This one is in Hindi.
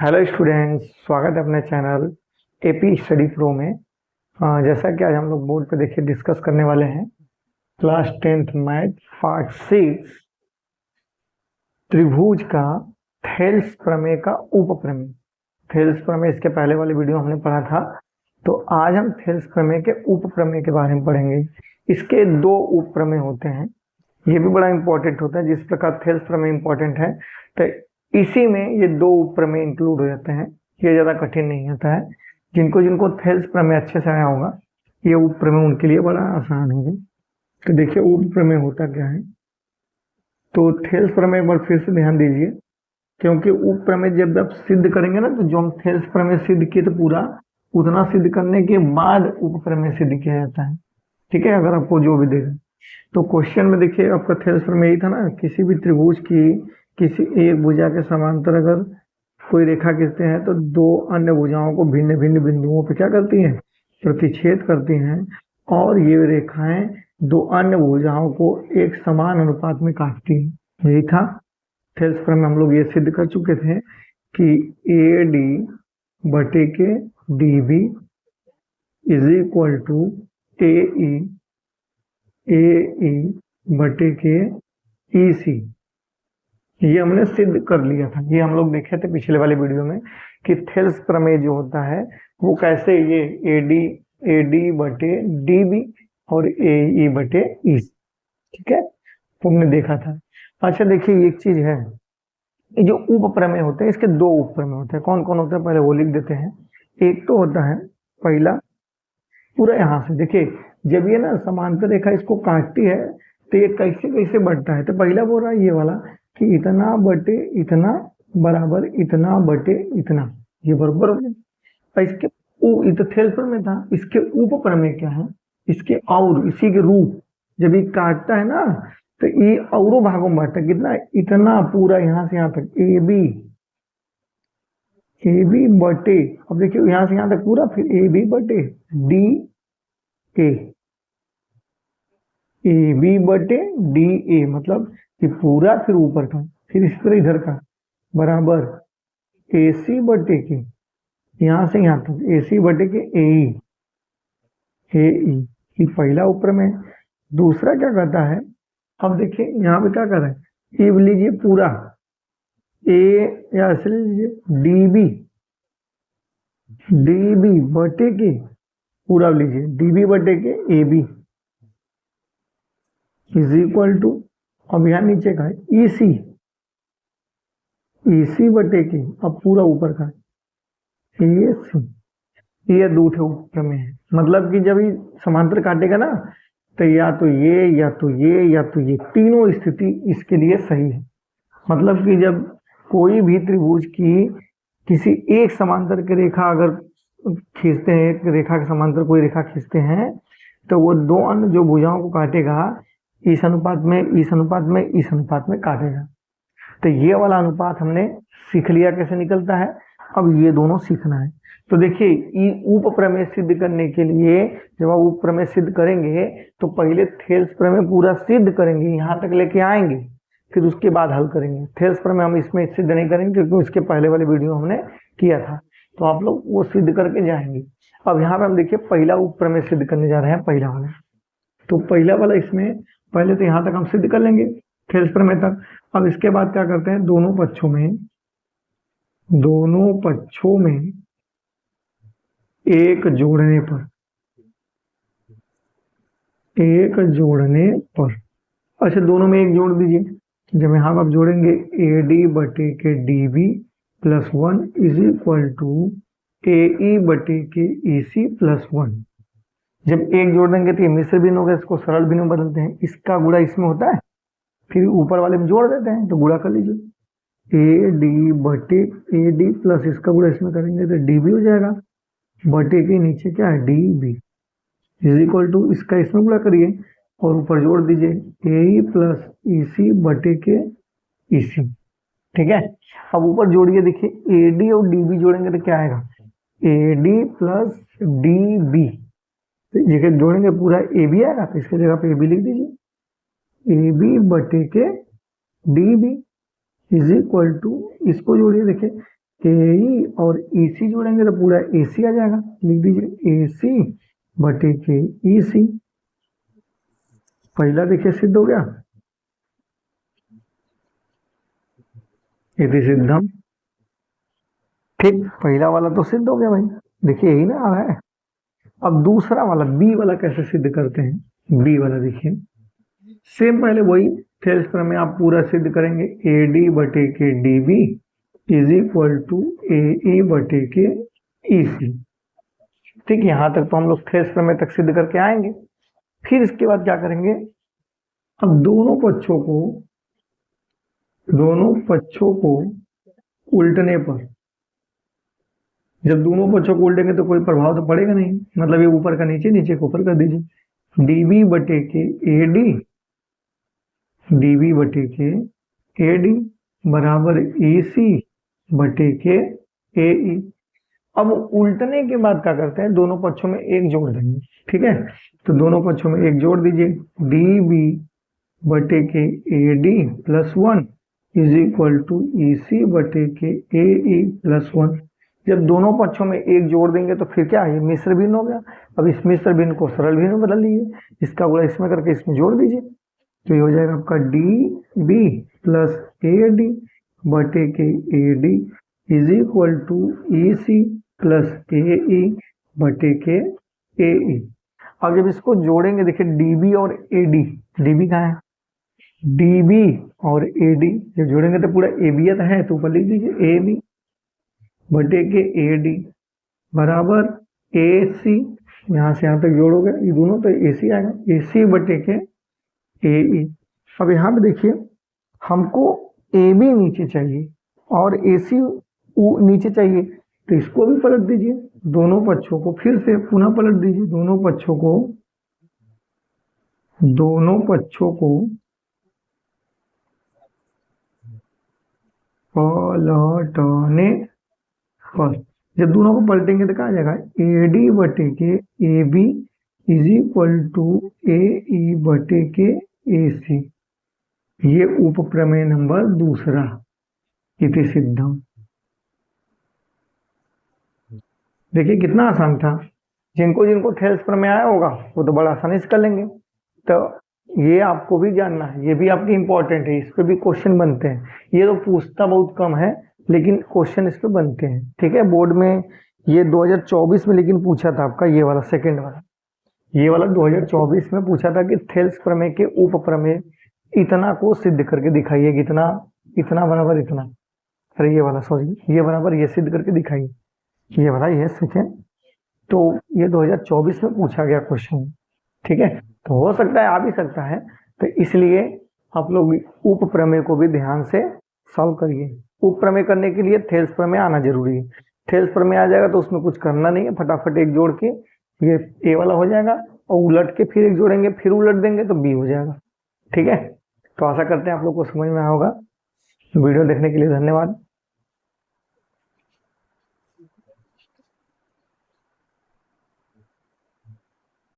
हेलो स्टूडेंट्स, स्वागत है अपने चैनल एपी स्टडी प्रो में। जैसा कि आज हम लोग बोर्ड पे देखिए डिस्कस करने वाले हैं क्लास 10th मैथ पार्ट 6 त्रिभुज का थेल्स प्रमेय का उपप्रमेय। थेल्स प्रमेय इसके पहले वाले वीडियो हमने पढ़ा था, तो आज हम थेल्स प्रमेय के उपप्रमेय के बारे में पढ़ेंगे। इसके दो उपप्रमेय होते हैं, ये भी बड़ा इंपॉर्टेंट होता है। जिस प्रकार थेल्स प्रमेय इंपॉर्टेंट है, तो इसी में ये दो उपप्रमेय इंक्लूड हो जाते हैं। ये ज्यादा कठिन नहीं होता है। जिनको जिनको थेल्स प्रमेय अच्छे से आया होगा, ये उपप्रमेय उनके लिए बड़ा आसान होगा। तो देखिए उपप्रमेय होता क्या है। तो थेल्स प्रमेय एक बार फिर से ध्यान दीजिए, क्योंकि उपप्रमेय जब आप सिद्ध करेंगे ना, तो जो हम थेल्स प्रमेय सिद्ध किए तो पूरा उतना सिद्ध करने के बाद उपप्रमेय सिद्ध किया जाता है। ठीक है, अगर आपको जो भी देगा। तो क्वेश्चन में देखिए आपका थेल्स प्रमेय यही था ना, किसी भी त्रिभुज की किसी एक भुजा के समांतर अगर कोई रेखा खींचते हैं तो दो अन्य भुजाओं को भिन्न भिन्न बिंदुओं पे क्या करती हैं, प्रतिच्छेद करती हैं, और ये रेखाएं दो अन्य भुजाओं को एक समान अनुपात में काटती हैं। यही था थेल्स प्रमेय। हम लोग ये सिद्ध कर चुके थे कि ए डी बटे के D B is equal to A E बटे के ई सी। ये हमने सिद्ध कर लिया था। ये हम लोग देखे थे पिछले वाले वीडियो में कि थेल्स प्रमेय जो होता है वो कैसे ये ए डी बटे डी बी और ए ई बटे ई। ठीक है, तो हमने देखा था। अच्छा देखिए एक चीज है, ये जो उप प्रमेय होते हैं इसके दो उप प्रमेय होते हैं। कौन कौन होते हैं पहले वो लिख देते हैं। एक तो होता है पहला, पूरा यहाँ से देखिए, जब ये ना समांतर रेखा इसको काटती है तो ये कैसे कैसे बढ़ता है। तो पहला बोल रहा है ये वाला कि इतना बटे इतना बराबर इतना बटे इतना, ये बराबर हो गया। और इसके तो थेल्स प्रमेय था, इसके उप प्रमेय क्या है, इसके और इसी के रूप। जब ये काटता है ना तो ये औरों भागों में बांटता है। कितना, इतना पूरा यहाँ से यहाँ तक ए बी बटे, अब देखिए यहाँ से यहाँ तक पूरा, फिर ए बी बटे डी ए बी बटे डी ए, मतलब ये पूरा फिर ऊपर का, फिर इस तरह इधर का बराबर ए सी बटे के, यहाँ से यहाँ तक ए सी बटे के ए ई। ये पहला ऊपर में। दूसरा क्या कहता है, अब देखिए यहाँ पे क्या कर रहा है, ये लीजिए पूरा ए, या ऐसे लीजिए डी बी बटे के, पूरा लीजिए डी बी बटे के A B is equal to, अब यहाँ नीचे का है ई सी बटे के, अब पूरा ऊपर का ए सी। ये दो ठे प्रमेय है। मतलब कि जब ये समांतर काटेगा ना, तो या तो ये या तो ये या तो ये, तीनों स्थिति इसके लिए सही है। मतलब कि जब कोई भी त्रिभुज की किसी एक समांतर की रेखा अगर खींचते हैं, एक रेखा के समांतर कोई रेखा खींचते हैं, तो वो दो अन्य जो भुजाओं को काटेगा इस अनुपात में इस अनुपात में इस अनुपात में काटेगा। तो ये वाला अनुपात हमने सीख लिया कैसे निकलता है। अब ये दोनों सीखना है। तो देखिए उप प्रमेय सिद्ध करने के लिए जब आप उप प्रमेय सिद्ध करेंगे तो पहले थेल्स प्रमेय पूरा सिद्ध करेंगे, यहाँ तक लेके आएंगे, फिर उसके बाद हल करेंगे। थेल्स प्रमेय हम इसमें सिद्ध नहीं करेंगे क्योंकि उसके पहले वाले वीडियो हमने किया था, तो आप लोग वो सिद्ध करके जाएंगे। अब यहाँ पे हम देखिए पहला उप प्रमेय सिद्ध करने जा रहे हैं, पहला वाला। तो पहला वाला इसमें पहले तो यहाँ तक हम सिद्ध कर लेंगे थेल्स प्रमेय तक। अब इसके बाद क्या करते हैं, दोनों पक्षों में एक जोड़ने पर, अच्छा दोनों में एक जोड़ दीजिए। जब यहाँ आप जोड़ेंगे ए डी बटे के D B plus 1 is equal to A E बटे के ई सी प्लस 1। जब एक जोड़ देंगे तो ये मिश्र भिन्न होगा, इसको सरल भिन्न में बदलते हैं। इसका गुणा इसमें होता है, फिर ऊपर वाले में जोड़ देते हैं, तो गुणा कर लीजिए ए डी बटे ए डी प्लस इसका गुणा इसमें करेंगे तो डी बी हो जाएगा, बटे के नीचे क्या है D B is equal to, इसका इसमें गुणा करिए और ऊपर जोड़ दीजिए ए ई प्लस ई सी बटे के ई सी। ठीक है, अब ऊपर जोड़िए, देखिए ए डी और डी बी जोड़ेंगे तो क्या आएगा, A D plus D B. जगह जोड़ेंगे पूरा ए बी आएगा, तो इसकी जगह पे ए बी लिख दीजिए, ए बी बटे के D B is equal to, इसको जोड़िए, देखिए ए और ई सी जोड़ेंगे तो पूरा ए सी आ जाएगा, लिख दीजिए ए सी बटे के ई सी। पहला देखिए सिद्ध हो गया, इति सिद्धम। ठीक, पहला वाला तो सिद्ध हो गया भाई, देखिए यही ना आ रहा है। अब दूसरा वाला बी वाला कैसे सिद्ध करते हैं, बी वाला देखिए सेम पहले वही थेल्स प्रमेय आप पूरा सिद्ध करेंगे, ए डी बटे के D B is equal to A E बटे के ई सी। ठीक, यहां तक तो हम लोग थेल्स प्रमेय तक सिद्ध करके आएंगे। फिर इसके बाद क्या करेंगे, अब दोनों पक्षों को उल्टने पर, जब दोनों पक्षों को उल्टेंगे तो कोई प्रभाव तो पड़ेगा नहीं, मतलब ये ऊपर का नीचे, नीचे को ऊपर कर दीजिए। डीबी बटे के ए डी, डीबी बटे के ए डी बराबर ए सी बटे के ए ई। अब उल्टने के बाद क्या करते हैं, दोनों पक्षों में एक जोड़ देंगे। ठीक है, तो दोनों पक्षों में एक जोड़ दीजिए, डी बी बटे के A D plus one is equal to E C बटे के ए ई प्लस वन। जब दोनों पक्षों में एक जोड़ देंगे तो फिर क्या है, मिश्र भिन्न हो गया। अब इस मिश्र भिन्न को सरल भिन्न में बदल दीजिए, इसका गुणा इसमें करके इसमें जोड़ दीजिए, तो ये हो जाएगा आपका D B plus A D बटे के A D is equal to E C plus A E बटे के ए ई। अब जब इसको जोड़ेंगे, देखिए डीबी और ए डी, डीबी कहाँ है, डीबी और ए डी जब जोड़ेंगे तो पूरा ए बी है, तो ऊपर लिख दीजिए ए बी बटे के ए डी बराबर ए सी, यहाँ से यहाँ तक जोड़ोगे ये दोनों तो ए सी आएगा, ए सी बटे के ए ई। अब यहाँ पे देखिए हमको ए बी नीचे चाहिए और ए सी नीचे चाहिए, तो इसको भी पलट दीजिए, दोनों पक्षों को फिर से पुनः पलट दीजिए, दोनों पक्षों को पलटने पर, जब दोनों को पलटेंगे तो क्या आ जाएगा, ए डी बटे के A B is equal to A E बटे के ए सी। ये उप प्रमेय नंबर दूसरा, इति सिद्धम। देखिए कितना आसान था, जिनको थेल्स प्रमेय आया होगा वो तो बड़ा आसानी से कर लेंगे। तो ये आपको भी जानना है, ये भी आपकी इंपॉर्टेंट है, इस पे भी क्वेश्चन बनते हैं। ये तो पूछता बहुत कम है लेकिन क्वेश्चन इस पे बनते हैं। ठीक है, बोर्ड में ये 2024 में लेकिन पूछा था आपका, ये वाला सेकंड वाला, ये वाला 2024 में पूछा था कि थेल्स प्रमेय के उप प्रमेय इतना को सिद्ध करके दिखाइए, कितना, इतना बराबर इतना, अरे ये वाला सॉरी, ये बराबर ये सिद्ध करके दिखाइए, ये वाला ये सेकंड। तो ये 2024 में पूछा गया क्वेश्चन। ठीक है, तो हो सकता है आ भी सकता है, तो इसलिए आप लोग उप प्रमेय को भी ध्यान से सॉल्व करिए। उप प्रमेय करने के लिए थेल्स प्रमेय आना जरूरी है। थेल्स प्रमेय आ जाएगा तो उसमें कुछ करना नहीं है, फटाफट एक जोड़ के ये ए वाला हो जाएगा और उलट के फिर एक जोड़ेंगे, फिर उलट देंगे तो बी हो जाएगा। ठीक है, तो आशा करते हैं आप लोग को समझ में आया होगा। वीडियो देखने के लिए धन्यवाद।